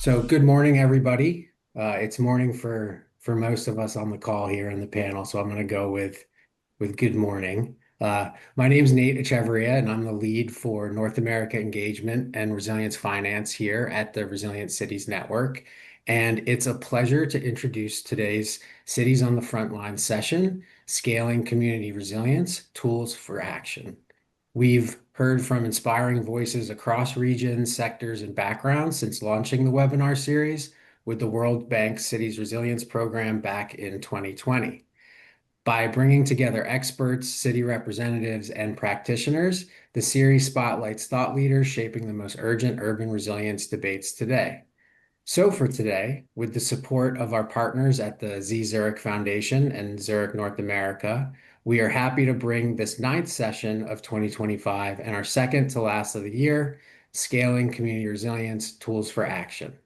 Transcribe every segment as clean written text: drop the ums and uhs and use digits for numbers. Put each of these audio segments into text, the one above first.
So good morning, everybody. It's morning for most of us on the call here in the panel, so I'm going to go with good morning. My name is Nate Echeverria, and I'm the lead for North America Engagement and Resilience Finance here at the Resilient Cities Network. And it's a pleasure to introduce today's Cities on the Frontline session, Scaling Community Resilience, Tools for Action. We've heard from inspiring voices across regions, sectors, and backgrounds since launching the webinar series with the World Bank Cities Resilience Program back in 2020. By bringing together experts, city representatives, and practitioners, the series spotlights thought leaders shaping the most urgent urban resilience debates today. So for today, with the support of our partners at the Z Zurich Foundation and Zurich North America, we are happy to bring this ninth session of 2025 and our second to last of the year, Scaling Community Resilience, Tools for Action.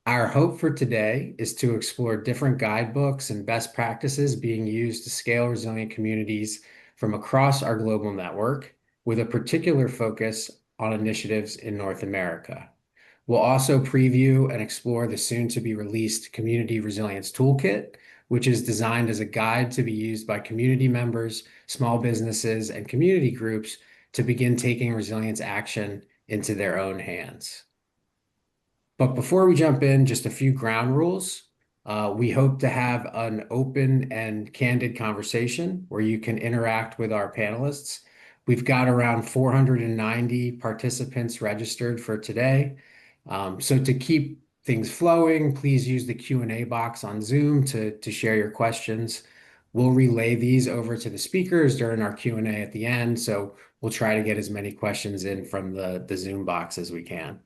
Our hope for today is to explore different guidebooks and best practices being used to scale resilient communities from across our global network, with a particular focus on initiatives in North America. We'll also preview and explore the soon-to-be-released Community Resilience Toolkit, which is designed as a guide to be used by community members, small businesses, and community groups to begin taking resilience action into their own hands. But before we jump in, just a few ground rules. We hope to have an open and candid conversation where you can interact with our panelists. We've got around 490 participants registered for today. So to keep things flowing, please use the Q&A box on Zoom to share your questions. We'll relay these over to the speakers during our Q&A at the end, so we'll try to get as many questions in from the Zoom box as we can.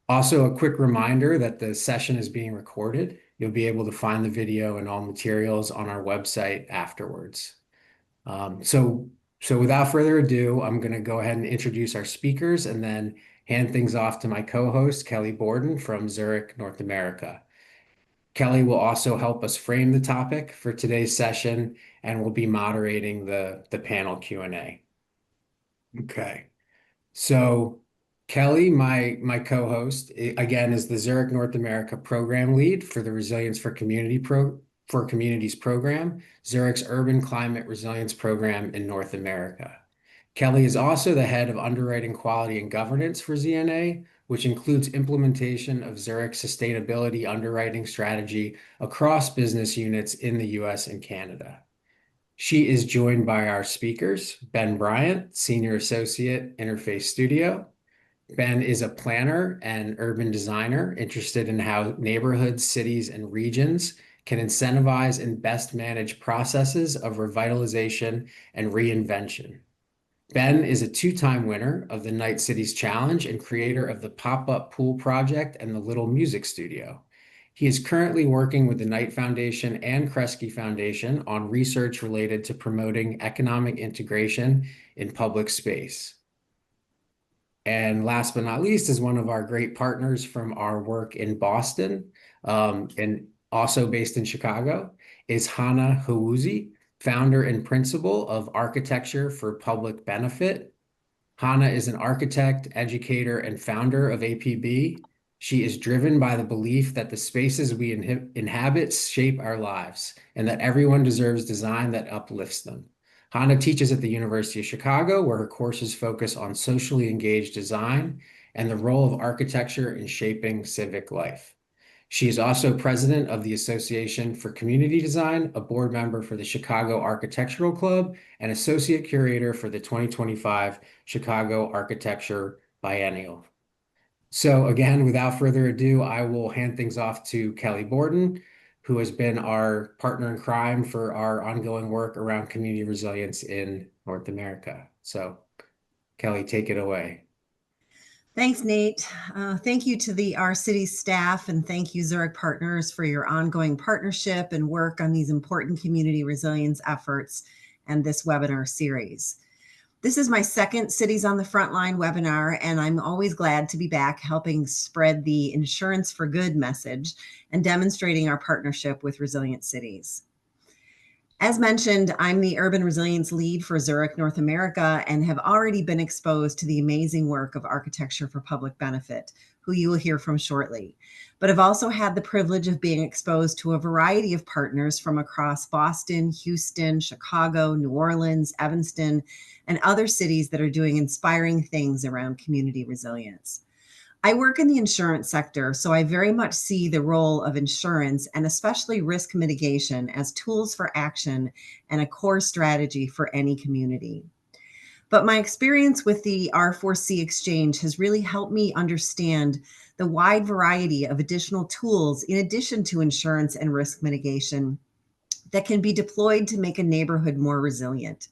Also, a quick reminder that the session is being recorded. You'll be able to find the video and all materials on our website afterwards. So without further ado, I'm going to go ahead and introduce our speakers and then hand things off to my co-host, Kelli Borden from Zurich, North America. Kelli will also help us frame the topic for today's session and will be moderating the panel Q&A. Okay, so Kelli, my co-host, again, is the Zurich North America program lead for the Resilience for Communities program, Zurich's Urban Climate Resilience Program in North America. Kelli is also the head of Underwriting Quality and Governance for ZNA, which includes implementation of Zurich's sustainability underwriting strategy across business units in the US and Canada. She is joined by our speakers, Ben Bryant, Senior Associate, Interface Studio. Ben is a planner and urban designer interested in how neighborhoods, cities, and regions can incentivize and best manage processes of revitalization and reinvention. Ben is a two-time winner of the Night Cities Challenge and creator of the Pop-Up Pool Project and the Little Music Studio. He is currently working with the Knight Foundation and Kresge Foundation on research related to promoting economic integration in public space. And last but not least is one of our great partners from our work in Boston and also based in Chicago, is Chana Haouzi, founder and principal of Architecture for Public Benefit. Chana is an architect, educator, and founder of APB. She is driven by the belief that the spaces we inhabit shape our lives and that everyone deserves design that uplifts them. Chana teaches at the University of Chicago, where her courses focus on socially engaged design and the role of architecture in shaping civic life. She is also president of the Association for Community Design, a board member for the Chicago Architectural Club, and associate curator for the 2025 Chicago Architecture Biennial. So again, without further ado, I will hand things off to Kelli Borden, who has been our partner in crime for our ongoing work around community resilience in North America. So Kelli, take it away. Thanks, Nate. Thank you to our city staff, and thank you, Zurich partners, for your ongoing partnership and work on these important community resilience efforts and this webinar series. This is my second Cities on the Frontline webinar, and I'm always glad to be back helping spread the insurance for good message and demonstrating our partnership with Resilient Cities. As mentioned, I'm the Urban Resilience Lead for Zurich North America and have already been exposed to the amazing work of Architecture for Public Benefit, who you will hear from shortly. But I've also had the privilege of being exposed to a variety of partners from across Boston, Houston, Chicago, New Orleans, Evanston, and other cities that are doing inspiring things around community resilience. I work in the insurance sector, so I very much see the role of insurance and especially risk mitigation as tools for action and a core strategy for any community. But my experience with the R4C exchange has really helped me understand the wide variety of additional tools in addition to insurance and risk mitigation that can be deployed to make a neighborhood more resilient.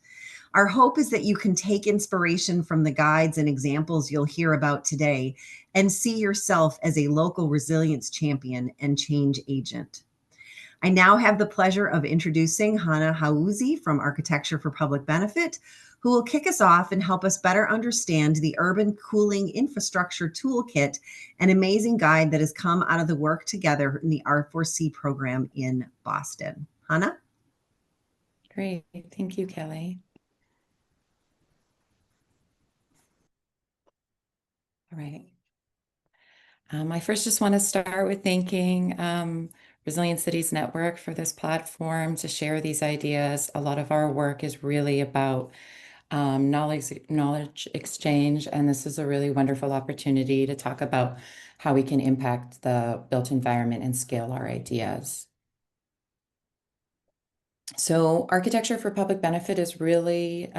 Our hope is that you can take inspiration from the guides and examples you'll hear about today and see yourself as a local resilience champion and change agent. I now have the pleasure of introducing Chana Haouzi from Architecture for Public Benefit, who will kick us off and help us better understand the Urban Cooling Infrastructure Toolkit, an amazing guide that has come out of the work together in the R4C program in Boston. Chana? Great. Thank you, Kelli. All right. I first just want to start with thanking Resilient Cities Network for this platform to share these ideas. A lot of our work is really about knowledge exchange, and this is a really wonderful opportunity to talk about how we can impact the built environment and scale our ideas. So Architecture for Public Benefit is really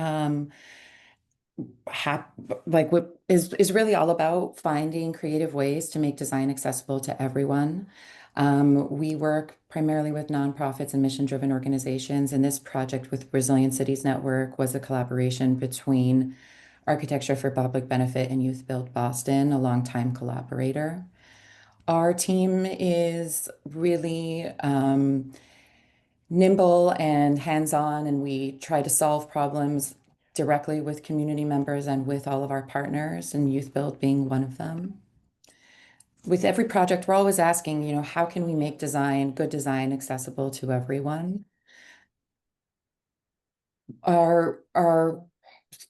what is really all about finding creative ways to make design accessible to everyone. We work primarily with nonprofits and mission-driven organizations, and this project with Resilient Cities Network was a collaboration between Architecture for Public Benefit and YouthBuild Boston, a longtime collaborator. Our team is really nimble and hands-on, and we try to solve problems directly with community members and with all of our partners, and YouthBuild being one of them. With every project, we're always asking, how can we make good design accessible to everyone? The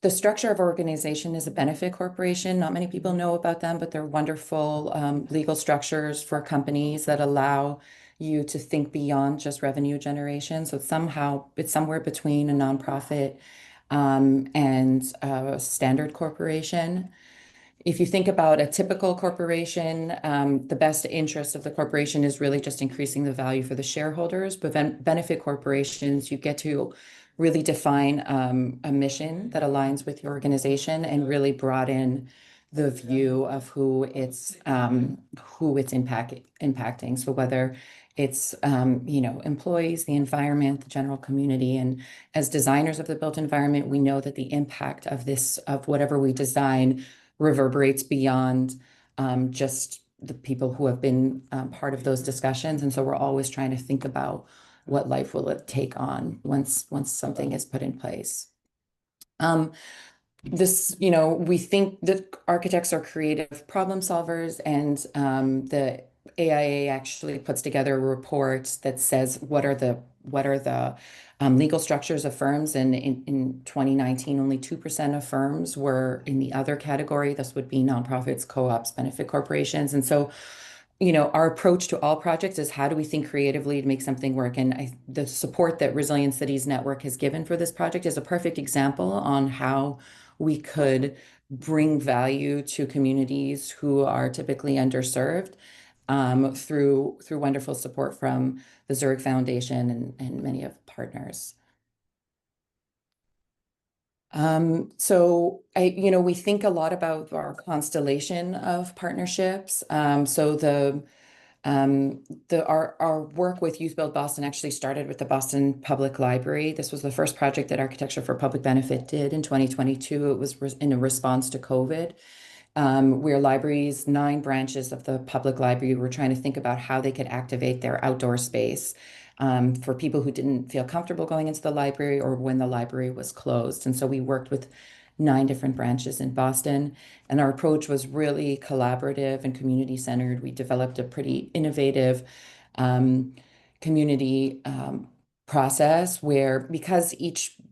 structure of our organization is a benefit corporation. Not many people know about them, but they're wonderful legal structures for companies that allow you to think beyond just revenue generation. So it's somewhere between a nonprofit and a standard corporation. If you think about a typical corporation, the best interest of the corporation is really just increasing the value for the shareholders. But then benefit corporations, you get to really define a mission that aligns with your organization and really broaden the view of who it's impacting. So whether it's employees, the environment, the general community, and as designers of the built environment, we know that the impact of whatever we design reverberates beyond just the people who have been part of those discussions. And so we're always trying to think about what life will it take on once something is put in place. We think that architects are creative problem solvers, and the AIA actually puts together a report that says what are the legal structures of firms, and in 2019, only 2% of firms were in the other category. This would be nonprofits, co-ops, benefit corporations. And so, our approach to all projects is how do we think creatively to make something work? And the support that Resilient Cities Network has given for this project is a perfect example on how we could bring value to communities who are typically underserved through wonderful support from the Zurich Foundation and many of partners. We think a lot about our constellation of partnerships. Our work with YouthBuild Boston actually started with the Boston Public Library. This was the first project that Architecture for Public Benefit did in 2022. It was in a response to COVID. Where libraries, 9 branches of the public library, were trying to think about how they could activate their outdoor space for people who didn't feel comfortable going into the library or when the library was closed. And so we worked with 9 different branches in Boston, and our approach was really collaborative and community-centered. We developed a pretty innovative community process where, because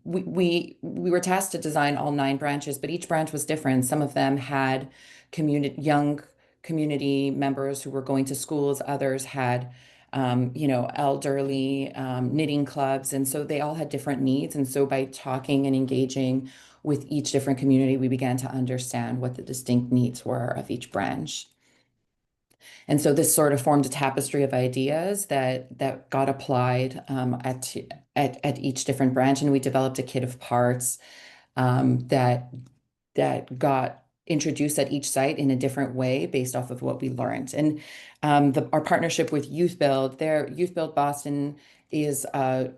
we were tasked to design all 9 branches, but each branch was different. Some of them had young community members who were going to schools. Others had, elderly knitting clubs. And so they all had different needs. And so by talking and engaging with each different community, we began to understand what the distinct needs were of each branch. And so this sort of formed a tapestry of ideas that got applied at each different branch, and we developed a kit of parts that got introduced at each site in a different way based off of what we learned. And our partnership with YouthBuild, YouthBuild Boston is a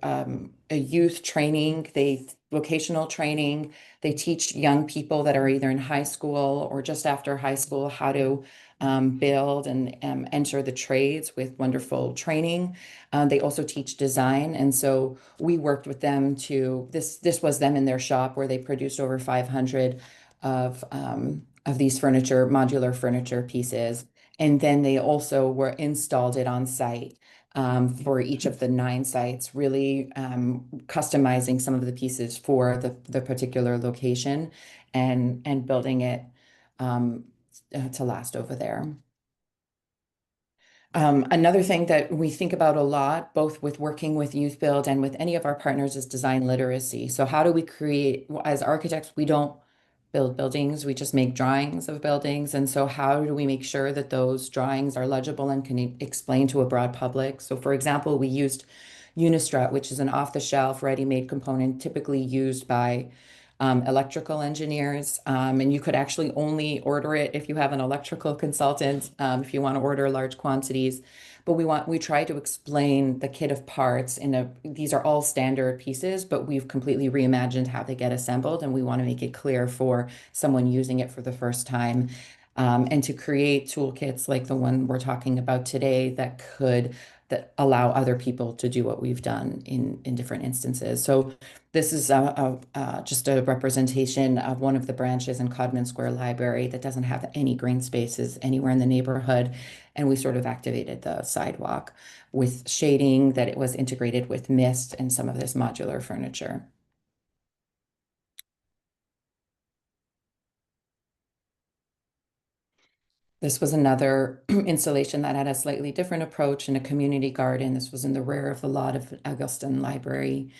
youth training, vocational training. They teach young people that are either in high school or just after high school how to build and enter the trades with wonderful training. They also teach design. And so we worked with them this was them in their shop where they produced over 500 of these modular furniture pieces. And then they also installed it on site for each of the 9 sites, really customizing some of the pieces for the particular location and building it to last over there. Another thing that we think about a lot, both with working with YouthBuild and with any of our partners, is design literacy. So how do we as architects, we don't build buildings, we just make drawings of buildings. And so how do we make sure that those drawings are legible and can explain to a broad public? So for example, we used Unistrut, which is an off-the-shelf ready-made component typically used by electrical engineers. And you could actually only order it if you have an electrical consultant, if you want to order large quantities. But we try to explain the kit of parts these are all standard pieces, but we've completely reimagined how they get assembled, and we want to make it clear for someone using it for the first time. And to create toolkits like the one we're talking about today that allow other people to do what we've done in different instances. So this is just a representation of one of the branches in Codman Square Library that doesn't have any green spaces anywhere in the neighborhood. And we sort of activated the sidewalk with shading that it was integrated with mist and some of this modular furniture. This was another installation that had a slightly different approach in a community garden. This was in the rear of the lot of Augustine Library.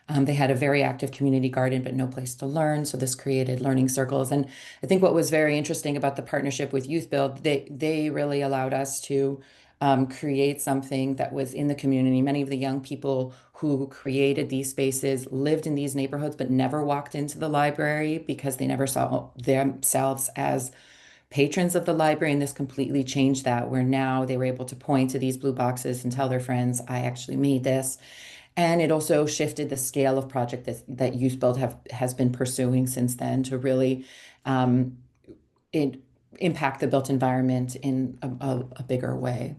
They had a very active community garden, but no place to learn. So this created learning circles. And I think what was very interesting about the partnership with YouthBuild, they really allowed us to create something that was in the community. Many of the young people who created these spaces lived in these neighborhoods, but never walked into the library because they never saw themselves as patrons of the library. And this completely changed that, where now they were able to point to these blue boxes and tell their friends, I actually made this. And it also shifted the scale of project that YouthBuild has been pursuing since then to really impact the built environment in a bigger way.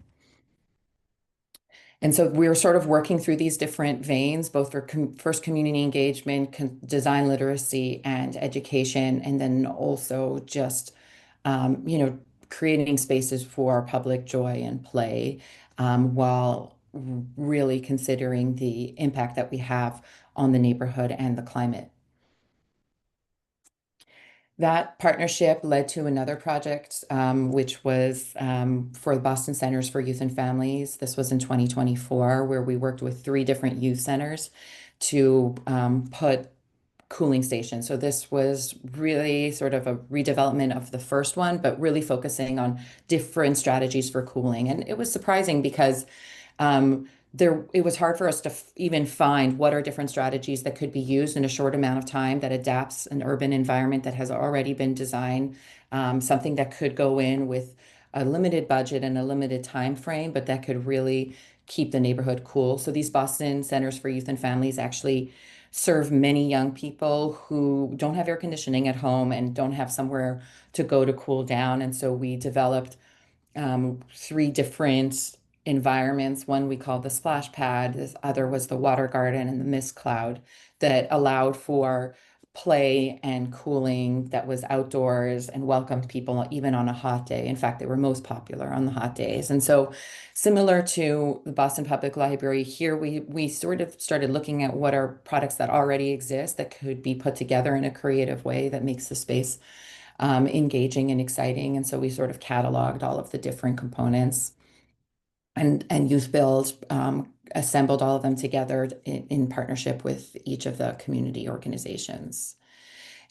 And so we were sort of working through these different veins, both for first community engagement, design literacy, and education, and then also just creating spaces for public joy and play, while really considering the impact that we have on the neighborhood and the climate. That partnership led to another project, which was for the Boston Centers for Youth and Families. This was in 2024, where we worked with 3 different youth centers to put cooling stations. So this was really sort of a redevelopment of the first one, but really focusing on different strategies for cooling. And it was surprising because it was hard for us to even find what are different strategies that could be used in a short amount of time that adapts an urban environment that has already been designed, something that could go in with a limited budget and a limited time frame, but that could really keep the neighborhood cool. So these Boston Centers for Youth and Families actually serve many young people who don't have air conditioning at home and don't have somewhere to go to cool down. And so we developed 3 different environments. One we called the splash pad, this other was the water garden and the mist cloud, that allowed for play and cooling that was outdoors and welcomed people even on a hot day. In fact, they were most popular on the hot days. And so similar to the Boston Public Library, here we sort of started looking at what are products that already exist that could be put together in a creative way that makes the space engaging and exciting. And so we sort of cataloged all of the different components, and YouthBuild assembled all of them together in partnership with each of the community organizations.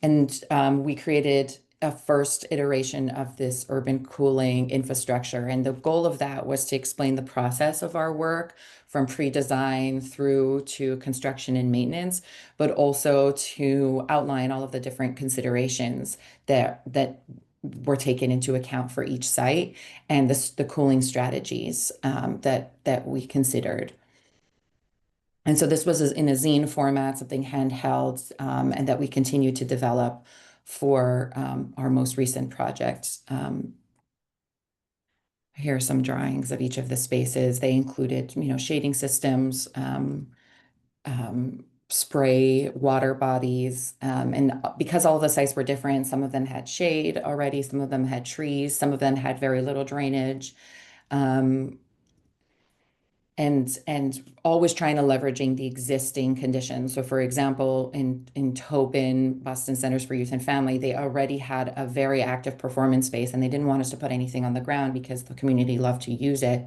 And we created a first iteration of this urban cooling infrastructure. And the goal of that was to explain the process of our work from pre-design through to construction and maintenance, but also to outline all of the different considerations that were taken into account for each site, and the cooling strategies that we considered. And so this was in a zine format, something handheld, and that we continue to develop for our most recent project. Here are some drawings of each of the spaces. They included, shading systems, spray water bodies. And because all the sites were different, some of them had shade already, some of them had trees, some of them had very little drainage. And always trying to leveraging the existing conditions. So for example, in Tobin, Boston Centers for Youth and Family, they already had a very active performance space, and they didn't want us to put anything on the ground because the community loved to use it,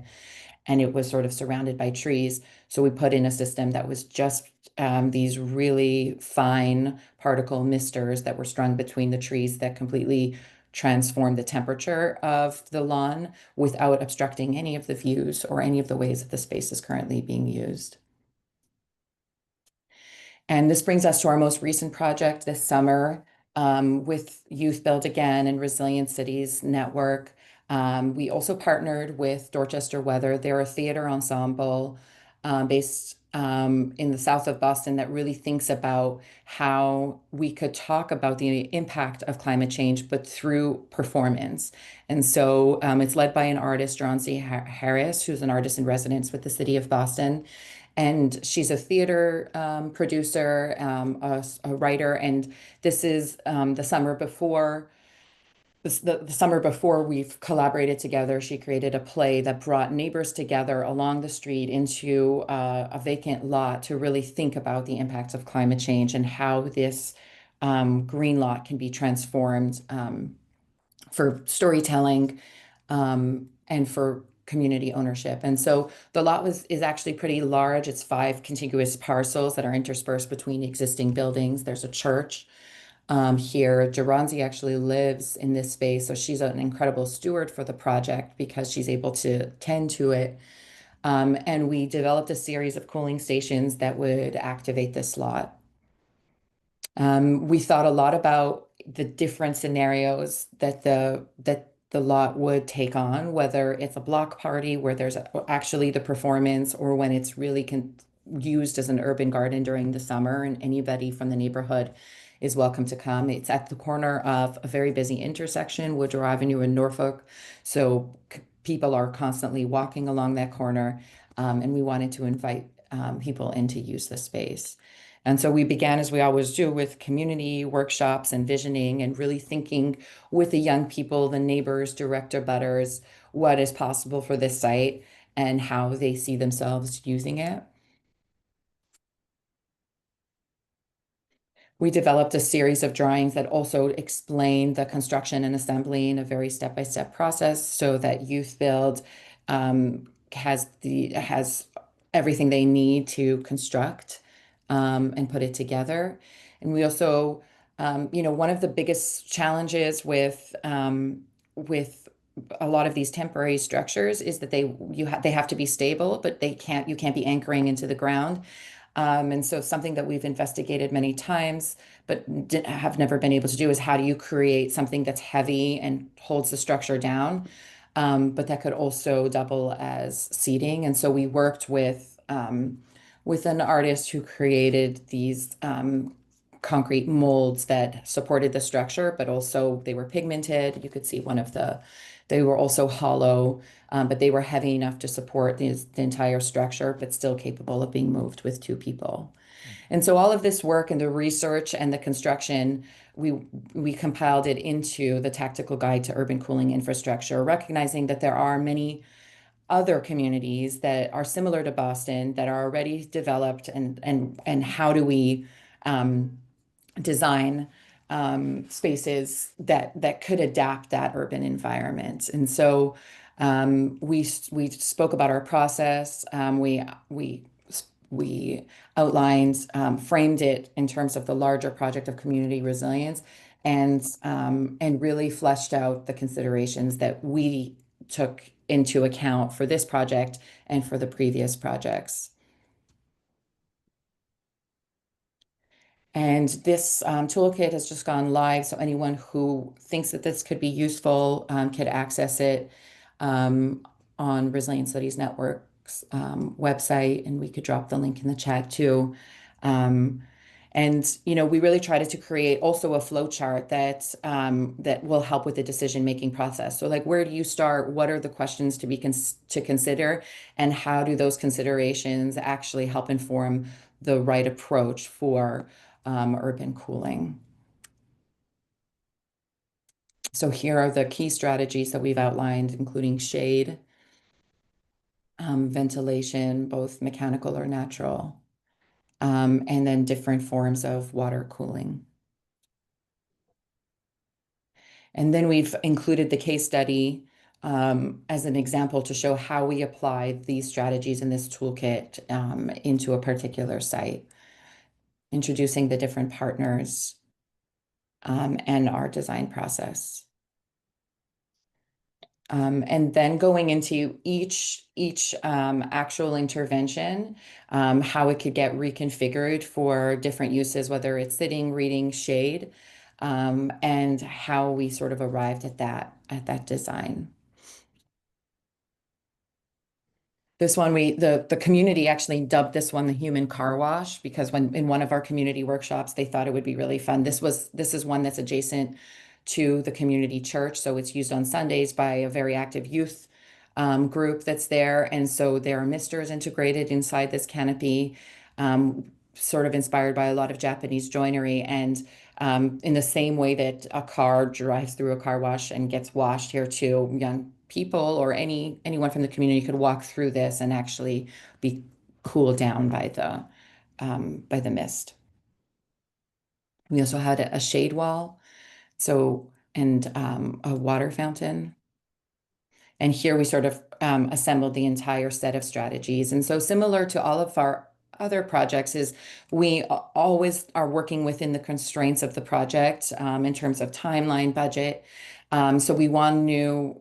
and it was sort of surrounded by trees. So we put in a system that was just these really fine particle misters that were strung between the trees that completely transform the temperature of the lawn without obstructing any of the views or any of the ways that the space is currently being used. And this brings us to our most recent project this summer with YouthBuild again and Resilient Cities Network. We also partnered with Dorchester Weather. They're a theater ensemble based in the south of Boston that really thinks about how we could talk about the impact of climate change, but through performance. And so it's led by an artist, John C. Harris, who's an artist in residence with the city of Boston. And she's a theater producer, a writer. And this is the summer before. The summer before we've collaborated together, she created a play that brought neighbors together along the street into a vacant lot to really think about the impacts of climate change and how this green lot can be transformed for storytelling and for community ownership. And so the lot is actually pretty large. It's 5 contiguous parcels that are interspersed between existing buildings. There's a church here. Geronzi actually lives in this space, so she's an incredible steward for the project because she's able to tend to it. And we developed a series of cooling stations that would activate this lot. We thought a lot about the different scenarios that the lot would take on, whether it's a block party where there's actually the performance, or when it's really used as an urban garden during the summer, and anybody from the neighborhood is welcome to come. It's at the corner of a very busy intersection, Woodrow Avenue in Norfolk. So people are constantly walking along that corner, and we wanted to invite people in to use the space. And so we began, as we always do, with community workshops and visioning, and really thinking with the young people, the neighbors, direct abutters, what is possible for this site and how they see themselves using it. We developed a series of drawings that also explain the construction and assembly in a very step-by-step process, so that YouthBuild has everything they need to construct and put it together. And we also, one of the biggest challenges with a lot of these temporary structures is that they have to be stable, but you can't be anchoring into the ground. And so something that we've investigated many times, but have never been able to do, is how do you create something that's heavy and holds the structure down, but that could also double as seating. And so we worked with an artist who created these concrete molds that supported the structure, but also they were pigmented. You could see they were also hollow, but they were heavy enough to support the entire structure, but still capable of being moved with 2 people. And so all of this work and the research and the construction, we compiled it into the Tactical Guide to Urban Cooling Infrastructure, recognizing that there are many other communities that are similar to Boston that are already developed, and how do we design spaces that could adapt that urban environment. And so we spoke about our process. We outlined, framed it in terms of the larger project of community resilience, and really fleshed out the considerations that we took into account for this project and for the previous projects. And this toolkit has just gone live, so anyone who thinks that this could be useful could access it on Resilient Studies Network's website, and we could drop the link in the chat too. And we really tried to create also a flow chart that that will help with the decision-making process. So, like, where do you start? What are the questions to consider, and how do those considerations actually help inform the right approach for urban cooling? So here are the key strategies that we've outlined, including shade, ventilation, both mechanical or natural, and then different forms of water cooling. And then we've included the case study as an example to show how we applied these strategies in this toolkit into a particular site, introducing the different partners and our design process. And then going into each actual intervention, how it could get reconfigured for different uses, whether it's sitting, reading, shade, and how we sort of arrived at that design. This one, the community actually dubbed this one the human car wash, because when in one of our community workshops, they thought it would be really fun. This is one that's adjacent to the community church, so it's used on Sundays by a very active youth group that's there. And so there are misters integrated inside this canopy, sort of inspired by a lot of Japanese joinery. And in the same way that a car drives through a car wash and gets washed, here too, young people or anyone from the community could walk through this and actually be cooled down by the mist. We also had a shade wall, and a water fountain. And here we sort of assembled the entire set of strategies. And so similar to all of our other projects is we always are working within the constraints of the project in terms of timeline, budget. So we want to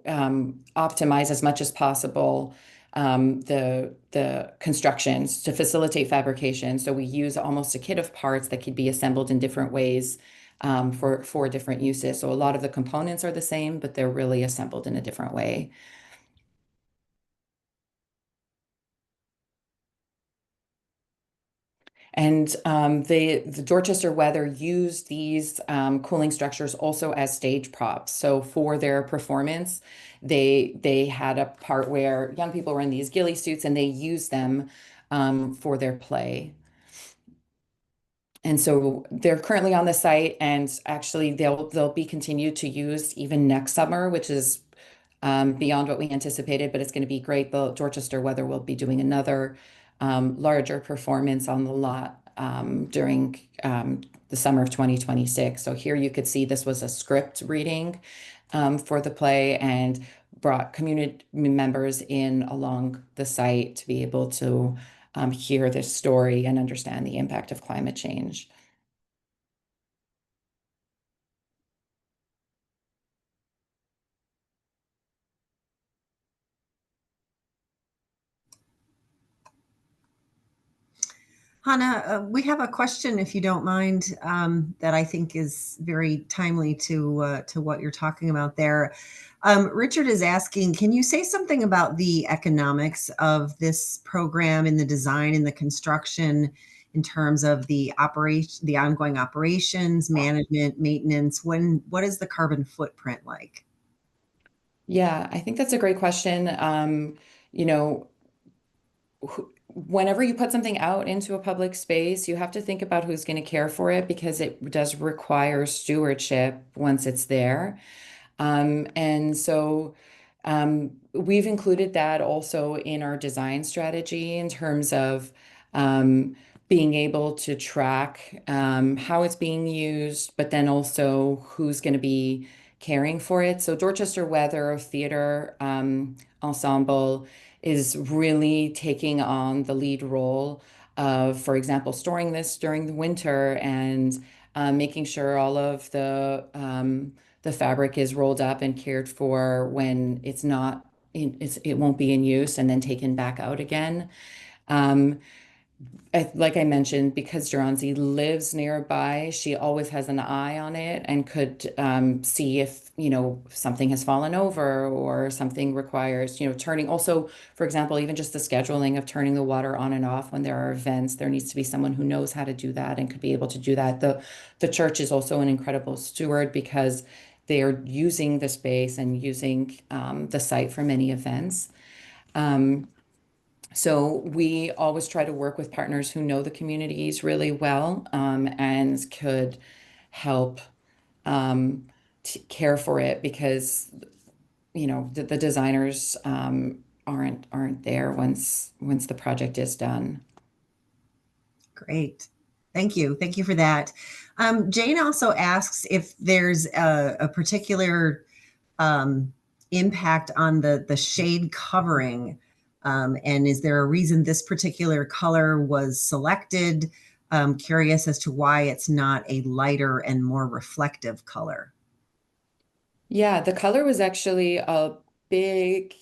optimize as much as possible the constructions to facilitate fabrication. So we use almost a kit of parts that could be assembled in different ways for different uses. So a lot of the components are the same, but they're really assembled in a different way. And the Dorchester Weather used these cooling structures also as stage props. So for their performance, they had a part where young people were in these ghillie suits, and they used them for their play. And so they're currently on the site, and actually they'll be continued to use even next summer, which is beyond what we anticipated, but it's going to be great. The Dorchester Weather will be doing another larger performance on the lot during the summer of 2026. So here you could see this was a script reading for the play, and brought community members in along the site to be able to hear this story and understand the impact of climate change. Hannah, we have a question, if you don't mind, that I think is very timely to what you're talking about there. Richard is asking, can you say something about the economics of this program in the design and the construction in terms of the ongoing operations, management, maintenance? What is the carbon footprint like? Yeah, I think that's a great question. You know, whenever you put something out into a public space, you have to think about who's going to care for it, because it does require stewardship once it's there. And so we've included that also in our design strategy in terms of being able to track how it's being used, but then also who's going to be caring for it. So Dorchester Weather Theater Ensemble is really taking on the lead role of, for example, storing this during the winter and making sure all of the fabric is rolled up and cared for when it's not, it won't be in use and then taken back out again. Um, like I mentioned, because Geronzi lives nearby, she always has an eye on it and could see if, something has fallen over or something requires, turning. Also, for example, even just the scheduling of turning the water on and off when there are events, there needs to be someone who knows how to do that and could be able to do that. The church is also an incredible steward because they are using the space and using the site for many events. Um, so we always try to work with partners who know the communities really well and could help care for it because the designers aren't there once the project is done. Great. Thank you. Thank you for that. Jane also asks if there's a particular impact on the shade covering. And is there a reason this particular color was selected? Curious as to why it's not a lighter and more reflective color. Yeah, the color was actually a big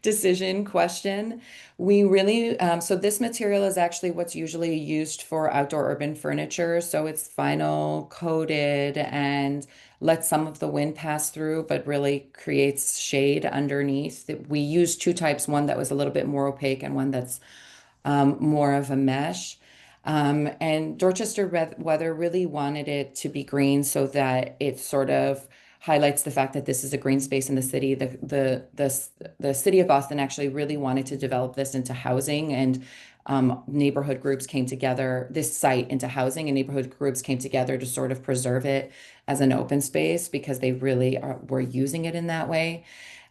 decision question. We really, so this material is actually what's usually used for outdoor urban furniture. So it's vinyl coated and lets some of the wind pass through, but really creates shade underneath. We used two types, one that was a little bit more opaque and one that's more of a mesh. And Dorchester Weather really wanted it to be green so that it sort of highlights the fact that this is a green space in the city. The city of Boston actually really wanted to develop this into housing, and neighborhood groups came together, this site into housing, and neighborhood groups came together to sort of preserve it as an open space because they really were using it in that way.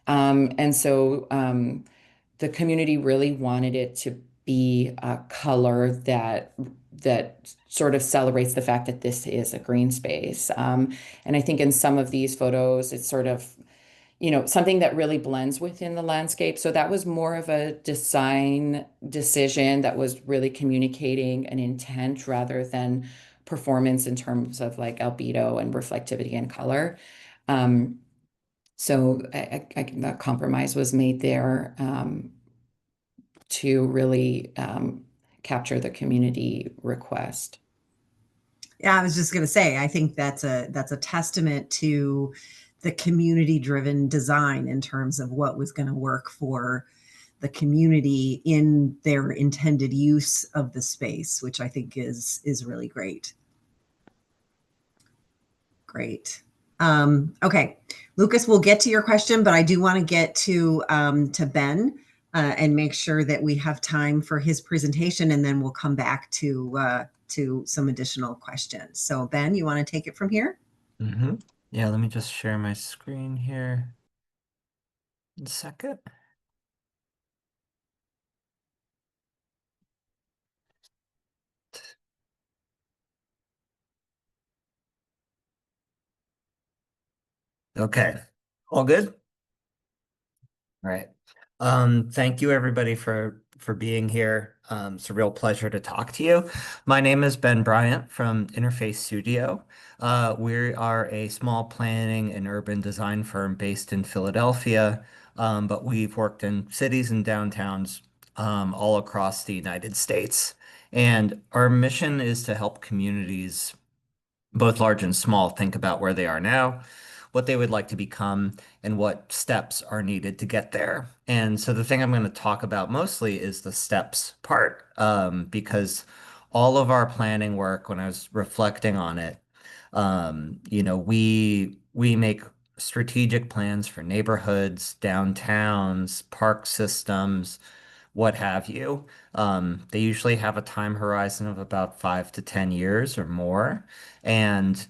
And so the community really wanted it to be a color that sort of celebrates the fact that this is a green space. And I think in some of these photos, it's sort of, something that really blends within the landscape. So that was more of a design decision that was really communicating an intent rather than performance in terms of like albedo and reflectivity and color. So the compromise was made there to really capture the community request. Yeah, I was just going to say, I think that's a testament to the community driven design in terms of what was going to work for the community in their intended use of the space, which I think is really great. Great. Okay, Lucas, we'll get to your question, but I do want to get to Ben and make sure that we have time for his presentation, and then we'll come back to some additional questions. So Ben, you want to take it from here? Mm-hmm. Yeah, let me just share my screen here. A second. Okay, all good? All right. Thank you everybody for being here. It's a real pleasure to talk to you. My name is Ben Bryant from Interface Studio. We are a small planning and urban design firm based in Philadelphia, but we've worked in cities and downtowns all across the United States. And our mission is to help communities, both large and small, think about where they are now, what they would like to become, and what steps are needed to get there. And so the thing I'm going to talk about mostly is the steps part, because all of our planning work, when I was reflecting on it, we make strategic plans for neighborhoods, downtowns, park systems, what have you. They usually have a time horizon of about 5 to 10 years or more. And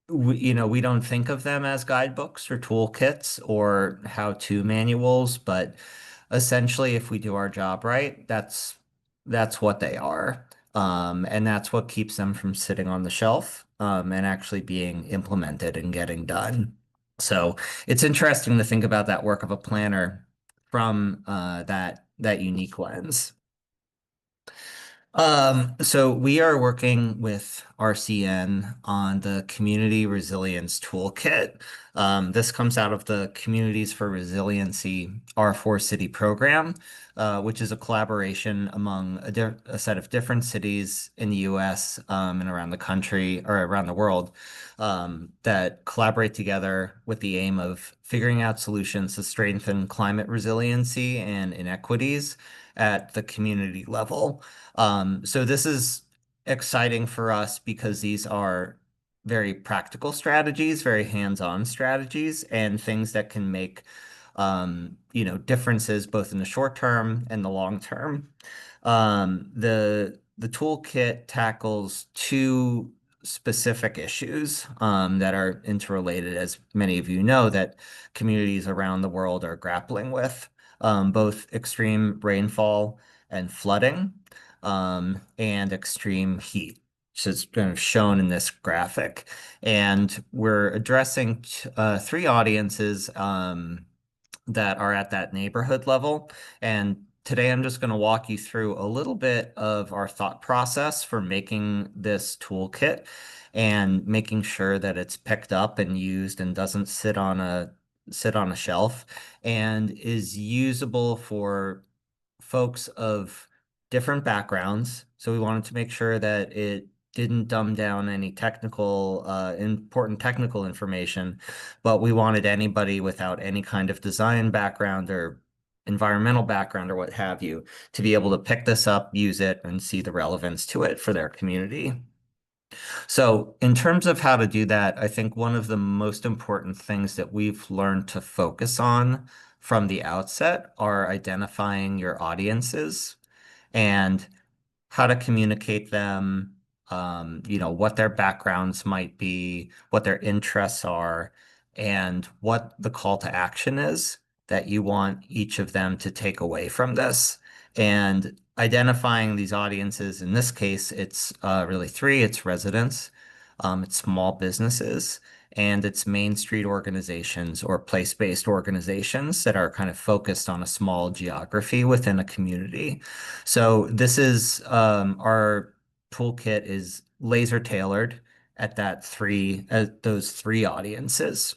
we don't think of them as guidebooks or toolkits or how-to manuals, but essentially, if we do our job right, that's that's what they are. And that's what keeps them from sitting on the shelf, and actually being implemented and getting done. So it's interesting to think about that work of a planner from that unique lens. So we are working with RCN on the Community Resilience Toolkit. This comes out of the Communities for Resiliency R4 City program, which is a collaboration among a set of different cities in the US, and around the country or around the world, that collaborate together with the aim of figuring out solutions to strengthen climate resiliency and inequities at the community level. So this is exciting for us because these are very practical strategies, very hands-on strategies, and things that can make differences both in the short term and the long term. The toolkit tackles two specific issues that are interrelated, as many of you know, that communities around the world are grappling with, both extreme rainfall and flooding, and extreme heat, which is kind of shown in this graphic. And we're addressing three audiences that are at that neighborhood level. And today I'm just going to walk you through a little bit of our thought process for making this toolkit and making sure that it's picked up and used and doesn't sit on a shelf and is usable for folks of different backgrounds. So we wanted to make sure that it didn't dumb down any important technical information, but we wanted anybody without any kind of design background or environmental background or what have you to be able to pick this up, use it, and see the relevance to it for their community. So in terms of how to do that, I think one of the most important things that we've learned to focus on from the outset are identifying your audiences and how to communicate them, what their backgrounds might be, what their interests are, and what the call to action is that you want each of them to take away from this. And identifying these audiences, in this case, it's really three. It's residents, it's small businesses, and it's Main Street organizations or place-based organizations that are kind of focused on a small geography within a community. So this is our toolkit is laser tailored at those three audiences.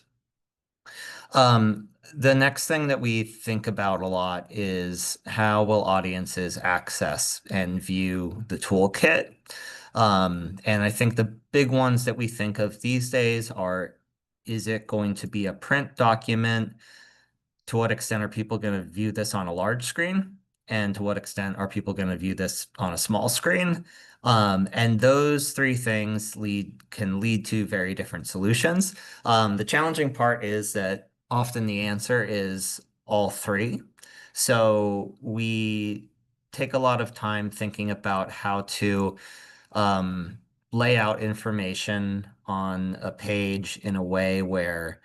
The next thing that we think about a lot is how will audiences access and view the toolkit? And I think the big ones that we think of these days are, is it going to be a print document? To what extent are people going to view this on a large screen? And to what extent are people going to view this on a small screen? And those three things can lead to very different solutions. The challenging part is that often the answer is all three. So we take a lot of time thinking about how to lay out information on a page in a way where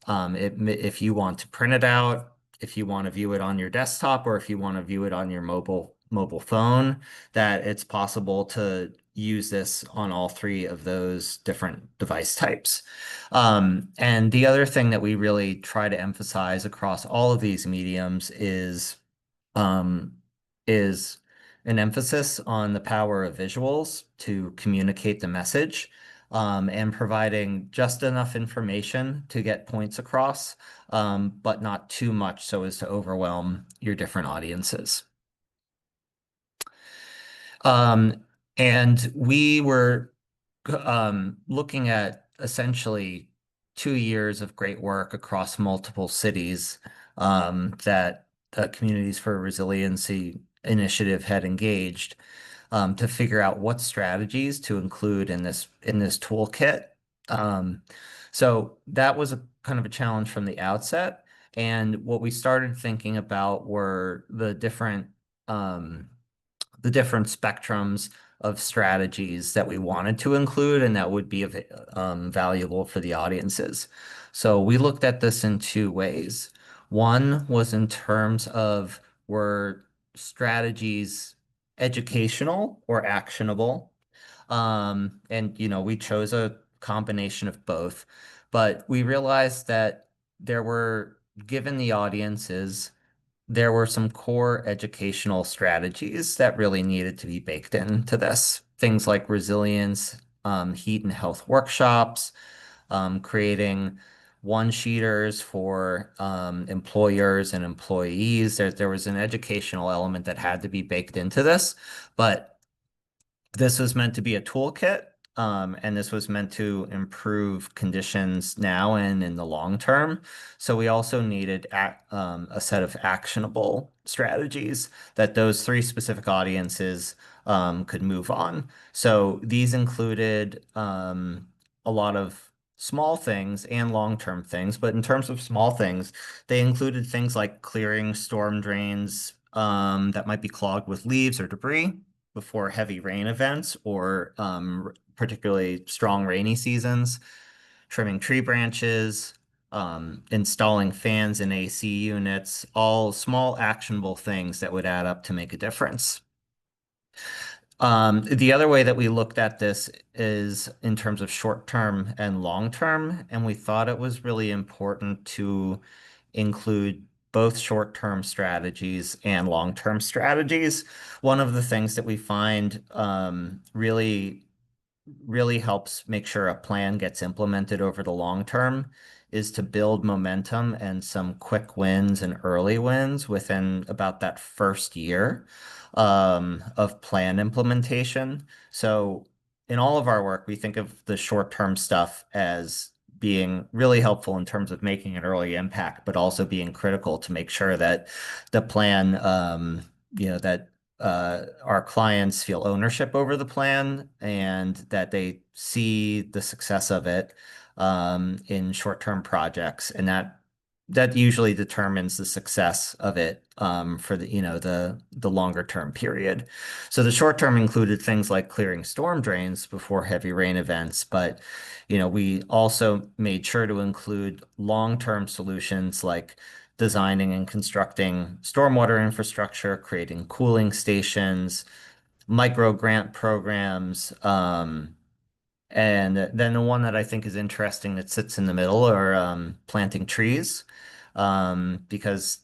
if you want to print it out, if you want to view it on your desktop, or if you want to view it on your mobile phone, that it's possible to use this on all three of those different device types. And the other thing that we really try to emphasize across all of these mediums um, is an emphasis on the power of visuals to communicate the message, and providing just enough information to get points across, but not too much so as to overwhelm your different audiences. And we were looking at essentially 2 years of great work across multiple cities that the Communities for Resiliency initiative had engaged to figure out what strategies to include in this toolkit. So that was a kind of a challenge from the outset. And what we started thinking about were the different spectrums of strategies that we wanted to include and that would be valuable for the audiences. So we looked at this in two ways. One was in terms of were strategies educational or actionable. And we chose a combination of both, but we realized that given the audiences, there were some core educational strategies that really needed to be baked into this. Things like resilience, heat and health workshops, creating one-sheeters for employers and employees. There was an educational element that had to be baked into this, but this was meant to be a toolkit, and this was meant to improve conditions now and in the long term. So we also needed a set of actionable strategies that those three specific audiences could move on. So these included a lot of small things and long-term things, but in terms of small things, they included things like clearing storm drains that might be clogged with leaves or debris before heavy rain events or particularly strong rainy seasons, trimming tree branches, installing fans and AC units, all small actionable things that would add up to make a difference. The other way that we looked at this is in terms of short-term and long-term, and we thought it was really important to include both short-term strategies and long-term strategies. One of the things that we find really helps make sure a plan gets implemented over the long term is to build momentum and some quick wins and early wins within about that first year of plan implementation. So in all of our work, we think of the short-term stuff as being really helpful in terms of making an early impact, but also being critical to make sure that the plan, that our clients feel ownership over the plan and that they see the success of it in short-term projects, and that usually determines the success of it for the longer term period. So the short term included things like clearing storm drains before heavy rain events, but we also made sure to include long-term solutions like designing and constructing stormwater infrastructure, creating cooling stations, micro grant programs, and then the one that I think is interesting that sits in the middle are planting trees, because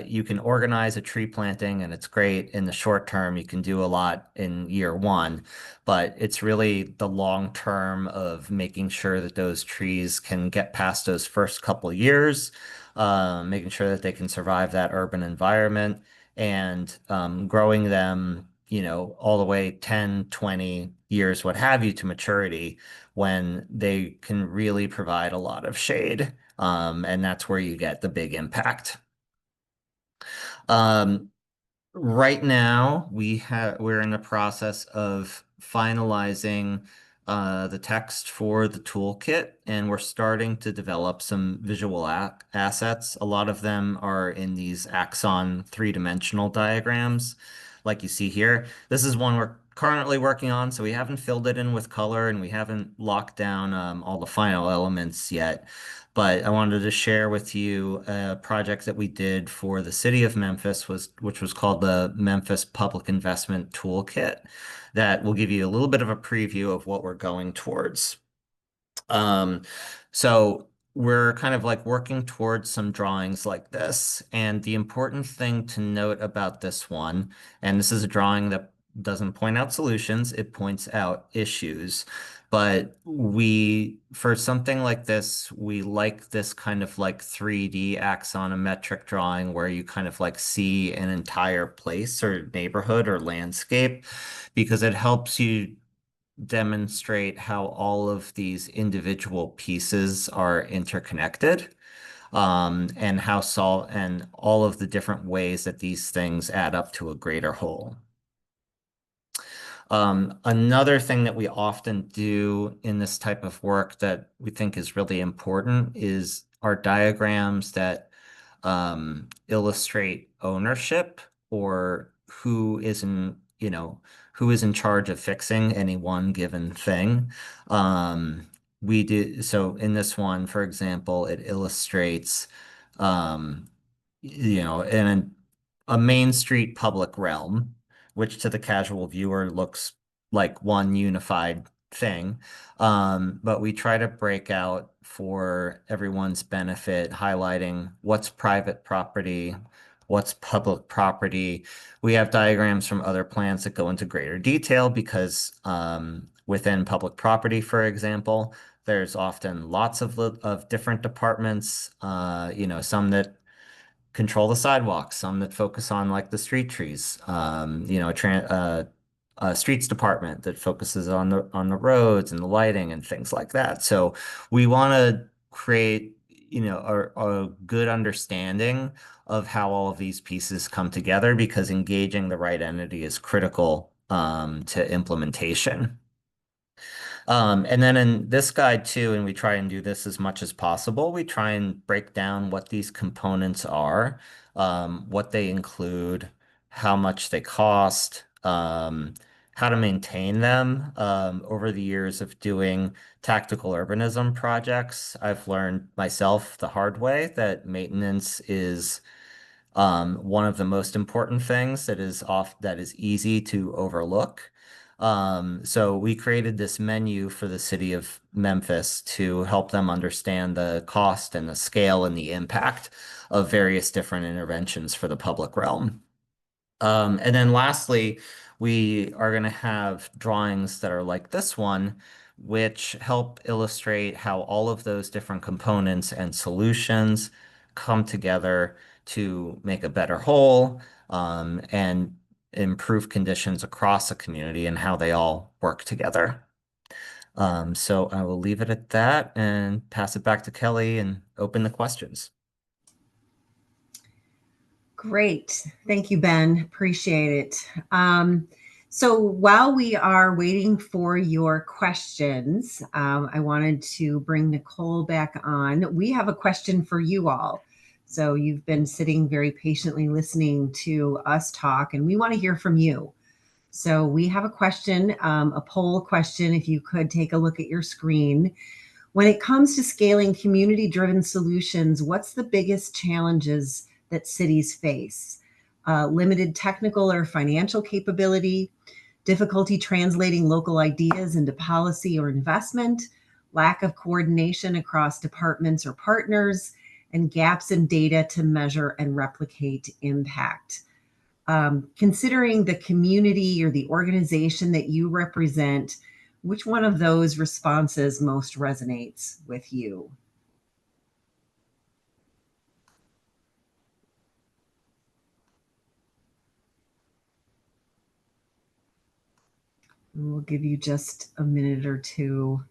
you can organize a tree planting and it's great in the short term. You can do a lot in year one, but it's really the long term of making sure that those trees can get past those first couple years, making sure that they can survive that urban environment and growing them all the way 10, 20 years, what have you, to maturity when they can really provide a lot of shade. And that's where you get the big impact. Right now, we're in the process of finalizing the text for the toolkit, and we're starting to develop some visual assets. A lot of them are in these axon three-dimensional diagrams, like you see here. This is one we're currently working on, so we haven't filled it in with color, and we haven't locked down all the final elements yet. But I wanted to share with you a project that we did for the city of Memphis, which was called the Memphis Public Investment Toolkit, that will give you a little bit of a preview of what we're going towards. So we're kind of like working towards some drawings like this. And the important thing to note about this one, and this is a drawing that doesn't point out solutions, it points out issues. But for something like this, we like this kind of like 3D axonometric drawing where you kind of like see an entire place or neighborhood or landscape, because it helps you demonstrate how all of these individual pieces are interconnected, and and all of the different ways that these things add up to a greater whole. Another thing that we often do in this type of work that we think is really important is our diagrams that illustrate ownership, or who is in charge of fixing any one given thing. So in this one, for example, it illustrates, in a Main Street public realm, which to the casual viewer looks like one unified thing. But we try to break out for everyone's benefit, highlighting what's private property, what's public property. We have diagrams from other plans that go into greater detail because within public property, for example, there's often lots of different departments, some that control the sidewalks, some that focus on like the street trees, streets department that focuses on the roads and the lighting and things like that. So we want to create, a good understanding of how all of these pieces come together because engaging the right entity is critical to implementation. And then in this guide too, and we try and do this as much as possible, we try and break down what these components are, what they include, how much they cost, how to maintain them. Over the years of doing tactical urbanism projects, I've learned myself the hard way that maintenance is one of the most important things that is easy to overlook. So we created this menu for the city of Memphis to help them understand the cost and the scale and the impact of various different interventions for the public realm. And then lastly, we are going to have drawings that are like this one, which help illustrate how all of those different components and solutions come together to make a better whole, and improve conditions across the community and how they all work together. So I will leave it at that and pass it back to Kelli and open the questions. Great. Thank you, Ben. Appreciate it. So while we are waiting for your questions, I wanted to bring Nicole back on. We have a question for you all. So you've been sitting very patiently listening to us talk, and we want to hear from you. So we have a question, a poll question, if you could take a look at your screen. When it comes to scaling community-driven solutions, what's the biggest challenges that cities face? Limited technical or financial capability, difficulty translating local ideas into policy or investment, lack of coordination across departments or partners, and gaps in data to measure and replicate impact. Considering the community or the organization that you represent, which one of those responses most resonates with you? And we'll give you just a minute or two.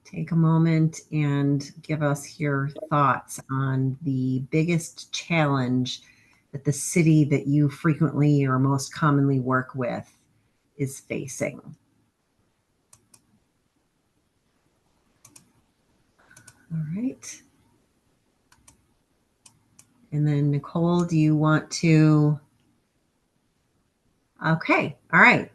Take a moment and give us your thoughts on the biggest challenge that the city that you frequently or most commonly work with is facing. All right. And then Nicole, do you want to? Okay. All right.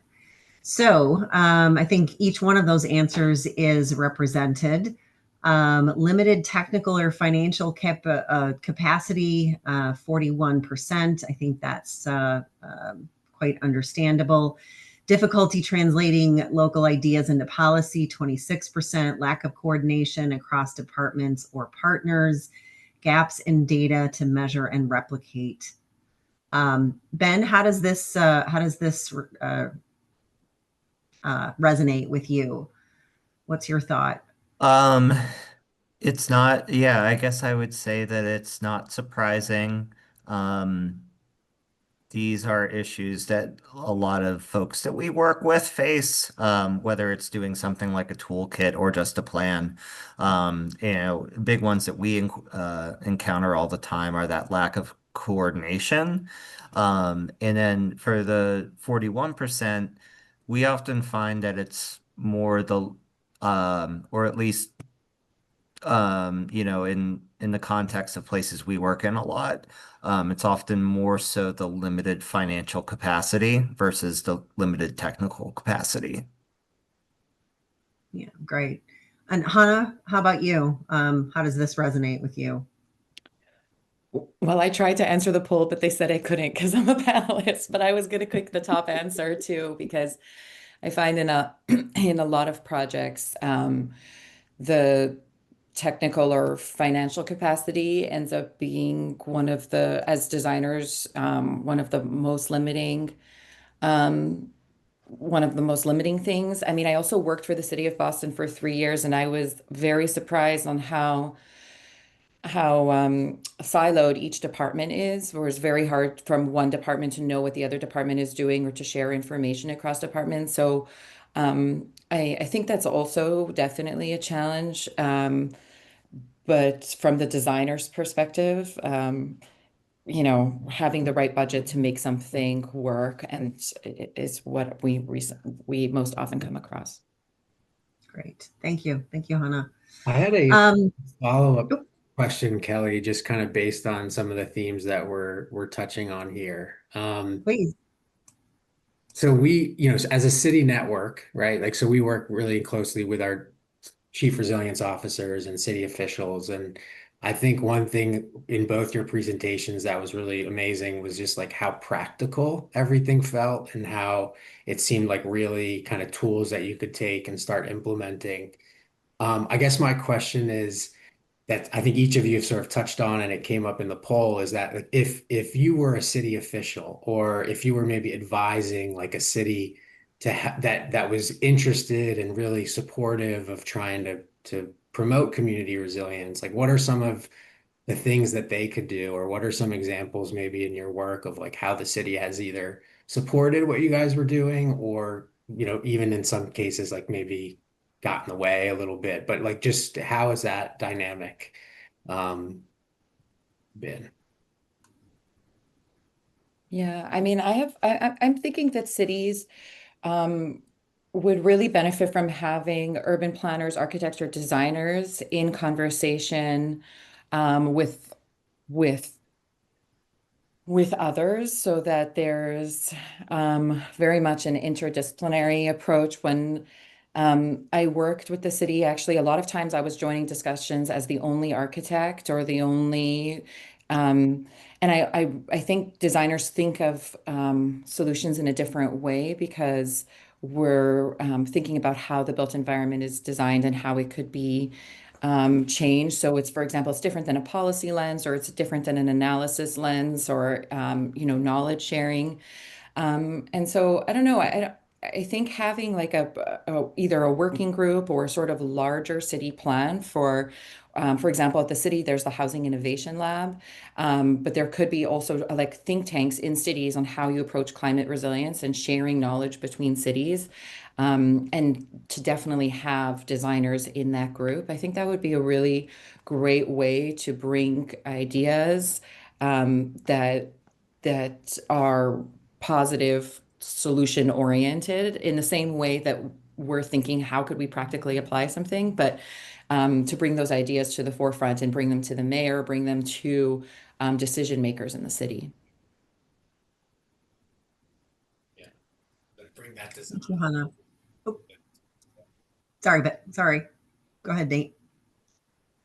So I think each one of those answers is represented. Limited technical or financial capacity, 41%. I think that's quite understandable. Difficulty translating local ideas into policy, 26%. Lack of coordination across departments or partners. Gaps in data to measure and replicate. Ben, how does this resonate with you? What's your thought? It's not, yeah, I guess I would say that it's not surprising. These are issues that a lot of folks that we work with face, whether it's doing something like a toolkit or just a plan. Big ones that we encounter all the time are that lack of coordination. And then for the 41%, we often find that it's more or at least in the context of places we work in a lot, it's often more so the limited financial capacity versus the limited technical capacity. Yeah, great. And Hannah, how about you? How does this resonate with you? Well, I tried to answer the poll, but they said I couldn't because I'm a panelist. But I was going to click the top answer too, because I find in a in a lot of projects, the technical or financial capacity ends up being one of the, as designers, um, one of the most limiting things. I mean, I also worked for the city of Boston for 3 years, and I was very surprised on how siloed each department is, where it's very hard from one department to know what the other department is doing or to share information across departments. So I think that's also definitely a challenge. But from the designer's perspective, having the right budget to make something work and is what we most often come across. Great. Thank you. Thank you, Hannah. I had a Um, follow-up oh, question, Kelly, just kind of based on some of the themes that we're touching on here. please. So as a city network, right? Like, so we work really closely with our chief resilience officers and city officials. And I think one thing in both your presentations that was really amazing was just like how practical everything felt and how it seemed like really kind of tools that you could take and start implementing. I guess my question is, that I think each of you have sort of touched on, and it came up in the poll, is that like, if you were a city official, or if you were maybe advising like a city that was interested and really supportive of trying to promote community resilience, like what are some of the things that they could do, or what are some examples maybe in your work of like how the city has either supported what you guys were doing, or even in some cases like maybe got in the way a little bit, but like just how has that dynamic um been? Yeah, I mean, I'm thinking that cities um, would really benefit from having urban planners, architects, or designers in conversation with with with others, so that there's very much an interdisciplinary approach. When I worked with the city, actually, a lot of times I was joining discussions as the only architect or the only, um, and I think designers think of solutions in a different way because we're thinking about how the built environment is designed and how it could be change. So it's, for example, it's different than a policy lens, or it's different than an analysis lens, or knowledge sharing. And so I don't know. I think having like either a working group or sort of larger city plan for example, at the city, there's the Housing Innovation Lab, but there could be also like think tanks in cities on how you approach climate resilience and sharing knowledge between cities. And to definitely have designers in that group, I think that would be a really great way to bring ideas that are positive, solution oriented, in the same way that we're thinking, how could we practically apply something? But to bring those ideas to the forefront and bring them to the mayor, bring them to decision makers in the city. Yeah, but bring that design. Thank you, Hannah. Oh, sorry, but sorry. Go ahead, Nate.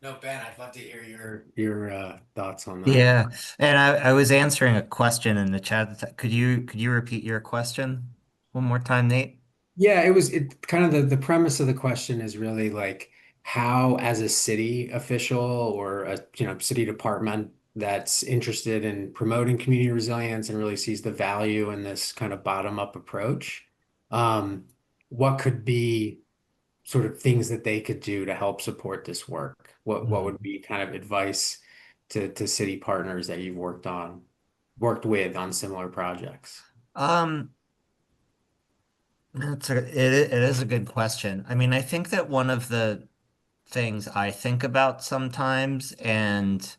No, Ben, I'd love to hear your thoughts on that. Yeah, and I was answering a question in the chat. Could you repeat your question one more time, Nate? Yeah, it kind of the premise of the question is really like how, as a city official or a city department that's interested in promoting community resilience and really sees the value in this kind of bottom-up approach, um, what could be sort of things that they could do to help support this work? What would be kind of advice to city partners that you've worked with on similar projects? Um, it is a good question. I mean, I think that one of the things I think about sometimes, and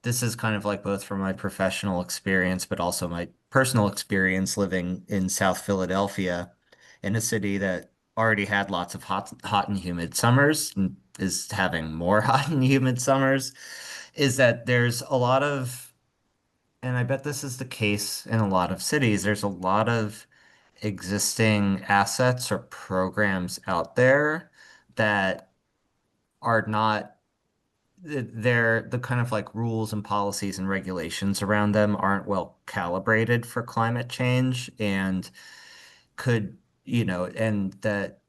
this is kind of like both from my professional experience, but also my personal experience living in South Philadelphia, in a city that already had lots of hot and humid summers and is having more hot and humid summers, is that there's a lot of, and I bet this is the case in a lot of cities, there's a lot of existing assets or programs out there that are not they're the kind of like rules and policies and regulations around them aren't well calibrated for climate change and could, and that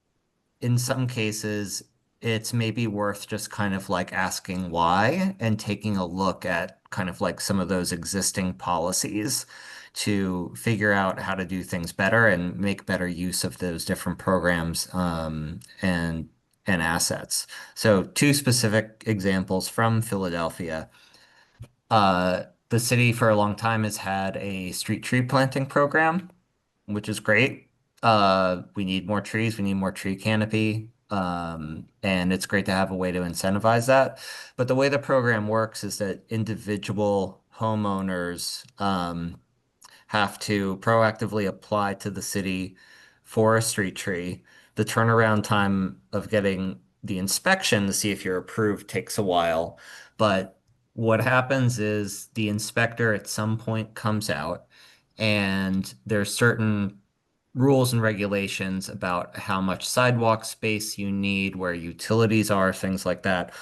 in some cases, it's maybe worth just kind of like asking why and taking a look at kind of like some of those existing policies to figure out how to do things better and make better use of those different programs and assets. So two specific examples from Philadelphia. The city for a long time has had a street tree planting program, which is great. We need more trees, we need more tree canopy. And it's great to have a way to incentivize that. But the way the program works is that individual homeowners have to proactively apply to the city for a street tree. The turnaround time of getting the inspection to see if you're approved takes a while. But what happens is the inspector at some point comes out and there's certain rules and regulations about how much sidewalk space you need, where utilities are, things like that.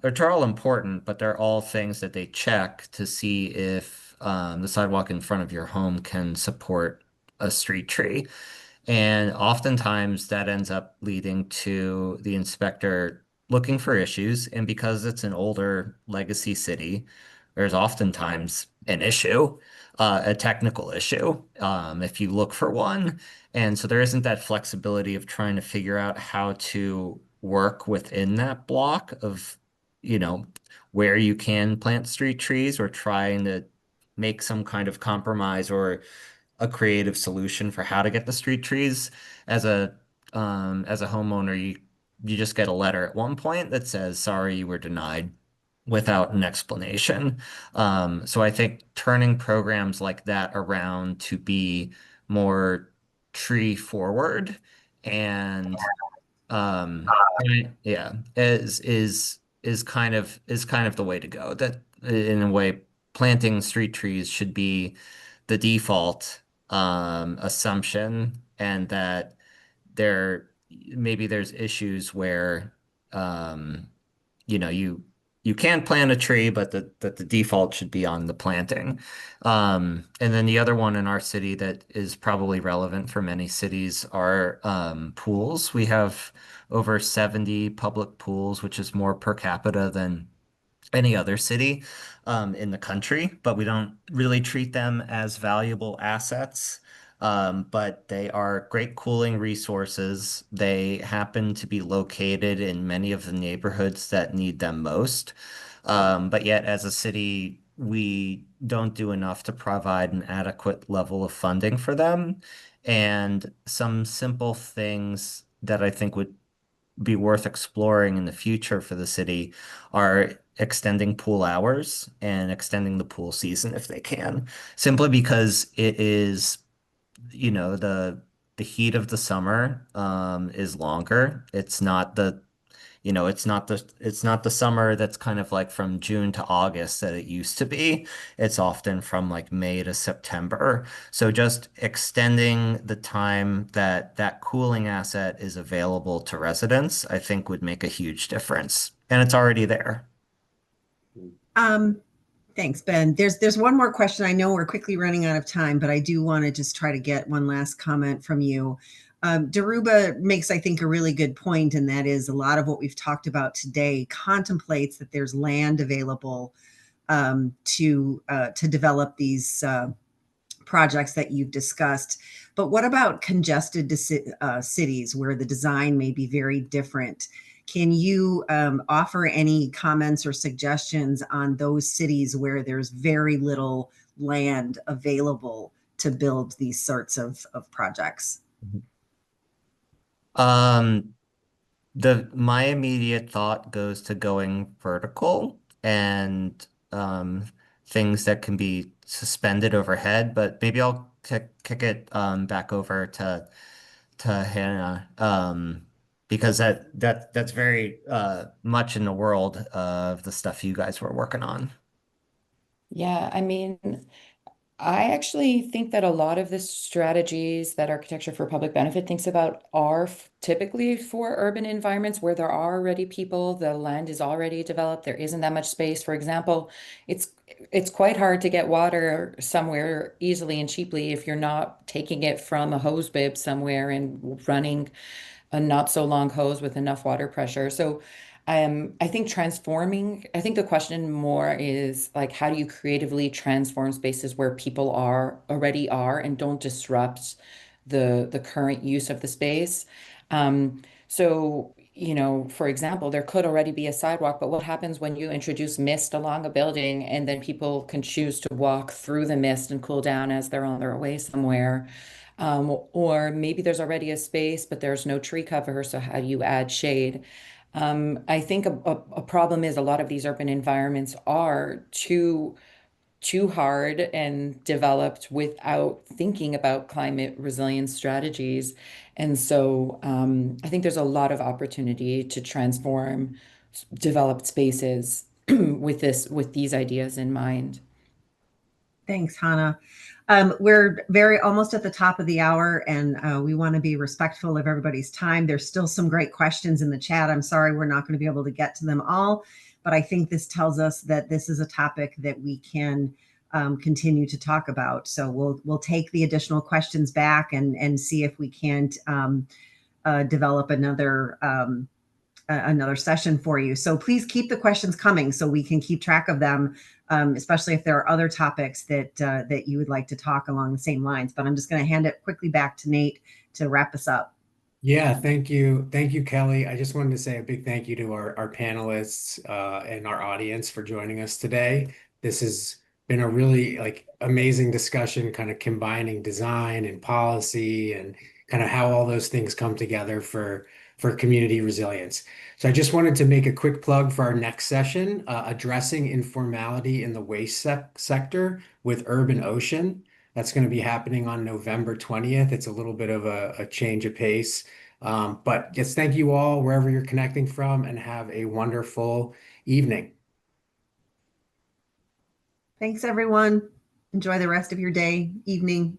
Which are all important, but they're all things that they check to see if the sidewalk in front of your home can support a street tree. And oftentimes that ends up leading to the inspector looking for issues. And because it's an older legacy city, there's oftentimes an issue, a technical issue, if you look for one. And so there isn't that flexibility of trying to figure out how to work within that block of, you know, where you can plant street trees or trying to make some kind of compromise or a creative solution for how to get the street trees. As a homeowner, you just get a letter at one point that says, sorry, you were denied without an explanation. So I think turning programs like that around to be more tree forward and yeah, is kind of the way to go. That in a way, planting street trees should be the default assumption, and that there maybe there's issues where um, you can plant a tree, but that the default should be on the planting. And then the other one in our city that is probably relevant for many cities are pools. We have over 70 public pools, which is more per capita than any other city in the country, but we don't really treat them as valuable assets. But they are great cooling resources. They happen to be located in many of the neighborhoods that need them most. But yet, as a city, we don't do enough to provide an adequate level of funding for them. And some simple things that I think would be worth exploring in the future for the city are extending pool hours and extending the pool season if they can, simply because it is, the heat of the summer is longer. It's not the summer that's kind of like from June to August that it used to be. It's often from like May to September. So just extending the time that that cooling asset is available to residents, I think would make a huge difference. And it's already there. Um, Thanks, Ben. There's one more question. I know we're quickly running out of time, but I do want to just try to get one last comment from you. Daruba makes, I think, a really good point, and that is a lot of what we've talked about today contemplates that there's land available to develop these projects that you've discussed. But what about congested cities where the design may be very different? Can you offer any comments or suggestions on those cities where there's very little land available to build these sorts of projects? Um, my immediate thought goes to going vertical and things that can be suspended overhead, but maybe I'll kick it back over to Hannah, because that's very much in the world of the stuff you guys were working on. Yeah, I mean, I actually think that a lot of the strategies that Architecture for Public Benefit thinks about are typically for urban environments where there are already people, the land is already developed, there isn't that much space. For example, it's it's quite hard to get water somewhere easily and cheaply if you're not taking it from a hose bib somewhere and running a not so long hose with enough water pressure. So I think the question more is like, how do you creatively transform spaces where people already are and don't disrupt the current use of the space? For example, there could already be a sidewalk, but what happens when you introduce mist along a building and then people can choose to walk through the mist and cool down as they're on their way somewhere? Or maybe there's already a space, but there's no tree cover, so how do you add shade? I think a problem is a lot of these urban environments are too hard and developed without thinking about climate resilience strategies. And so I think there's a lot of opportunity to transform developed spaces with these ideas in mind. Thanks, Hannah. We're very almost at the top of the hour, and we want to be respectful of everybody's time. There's still some great questions in the chat. I'm sorry we're not going to be able to get to them all, but I think this tells us that this is a topic that we can continue to talk about. So we'll take the additional questions back and see if we can't develop another session for you. So please keep the questions coming so we can keep track of them, especially if there are other topics that you would like to talk along the same lines. But I'm just going to hand it quickly back to Nate to wrap us up. Yeah, thank you. Thank you, Kelly. I just wanted to say a big thank you to our panelists and our audience for joining us today. This has been a really amazing discussion, kind of combining design and policy and kind of how all those things come together for community resilience. So I just wanted to make a quick plug for our next session, addressing informality in the waste sector with Urban Ocean. That's going to be happening on November 20th. It's a little bit of a change of pace. But yes, thank you all wherever you're connecting from, and have a wonderful evening. Thanks, everyone. Enjoy the rest of your day, evening.